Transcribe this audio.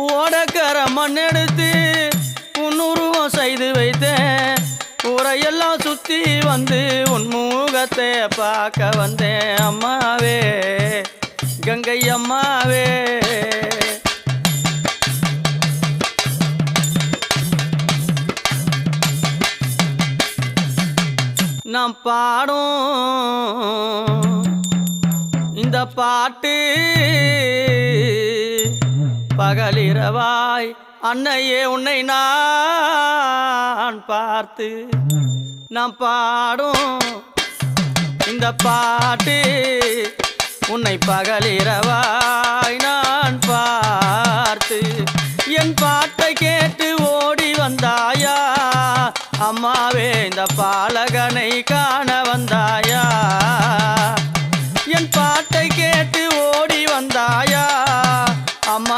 ஓடக்கர மண் எடுத்து உன்னுருவம் செய்து வைத்தேன். ஊரையெல்லாம் சுத்தி வந்து உன் முகத்தை பார்க்க வந்தேன். அம்மாவே கங்கை அம்மாவே, நாம் பாடும் இந்த பாட்டு பகலிரவாய் அன்னையே உன்னை நான் பார்த்து. நாம் பாடும் இந்த பாட்டு உன்னை பகலிரவாய் நான் பார்த்து. என் பாட்டை கேட்டு ஓடி வந்தாயா அம்மாவே, இந்த பாலகனை காண வந்தாயா. என் பாட்டை கேட்டு ஓடி வந்தாயா அம்மா.